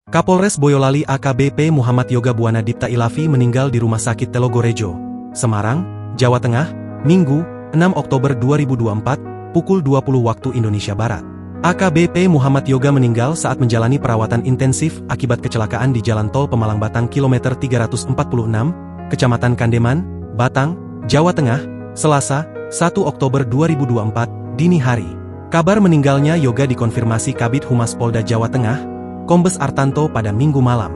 Kapolres Boyolali AKBP Muhammad Yoga Buana Dipta Ilafi meninggal di Rumah Sakit Telogorejo, Semarang, Jawa Tengah, Minggu, 6 Oktober 2024, pukul 20 waktu Indonesia Barat. AKBP Muhammad Yoga meninggal saat menjalani perawatan intensif akibat kecelakaan di Jalan Tol Pemalang Batang kilometer 346, Kecamatan Kandeman, Batang, Jawa Tengah, Selasa, 1 Oktober 2024, dini hari. Kabar meninggalnya Yoga dikonfirmasi Kabid Humas Polda Jawa Tengah, Kombes Artanto pada Minggu malam.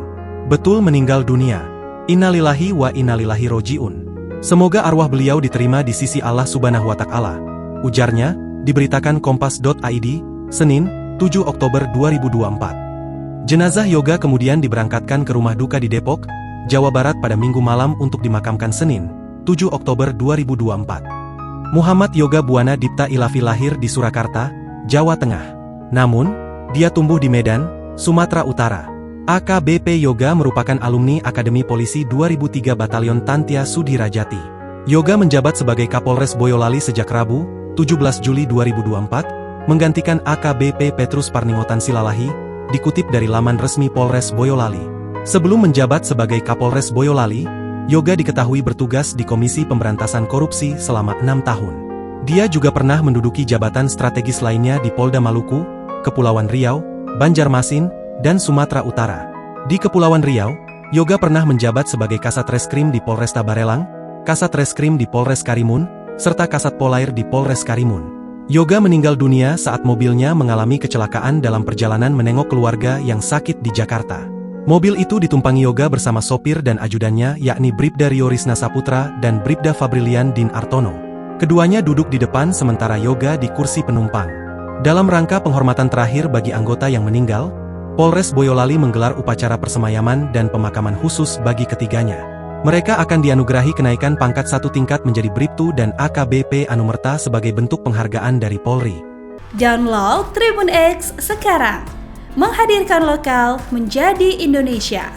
Betul meninggal dunia. Innalillahi wa innalillahi roji'un. Semoga arwah beliau diterima di sisi Allah Subhanahu wa Ta'ala, ujarnya, diberitakan Kompas.id, Senin, 7 Oktober 2024. Jenazah Yoga kemudian diberangkatkan ke rumah duka di Depok, Jawa Barat pada Minggu malam untuk dimakamkan Senin, 7 Oktober 2024. Muhammad Yoga Buana Dipta Ilafi lahir di Surakarta, Jawa Tengah. Namun, dia tumbuh di Medan, Sumatera Utara. AKBP Yoga merupakan alumni Akademi Polisi 2003 Batalion Tantia Sudirajati. Yoga menjabat sebagai Kapolres Boyolali sejak Rabu, 17 Juli 2024, menggantikan AKBP Petrus Parningotan Silalahi, dikutip dari laman resmi Polres Boyolali. Sebelum menjabat sebagai Kapolres Boyolali, Yoga diketahui bertugas di Komisi Pemberantasan Korupsi selama 6 tahun. Dia juga pernah menduduki jabatan strategis lainnya di Polda Maluku, Kepulauan Riau, Banjarmasin, dan Sumatera Utara. Di Kepulauan Riau, Yoga pernah menjabat sebagai Kasat Reskrim di Polresta Barelang, Kasat Reskrim di Polres Karimun, serta Kasat Polair di Polres Karimun. Yoga meninggal dunia saat mobilnya mengalami kecelakaan dalam perjalanan menengok keluarga yang sakit di Jakarta. Mobil itu ditumpangi Yoga bersama sopir dan ajudannya yakni Bribda Rio Risna Saputra dan Bribda Fabrilian Din Artono. Keduanya duduk di depan sementara Yoga di kursi penumpang. Dalam rangka penghormatan terakhir bagi anggota yang meninggal, Polres Boyolali menggelar upacara persemayaman dan pemakaman khusus bagi ketiganya. Mereka akan dianugerahi kenaikan pangkat 1 tingkat menjadi Bribtu dan AKBP Anumerta sebagai bentuk penghargaan dari Polri. Download Tribun X sekarang, menghadirkan lokal menjadi Indonesia.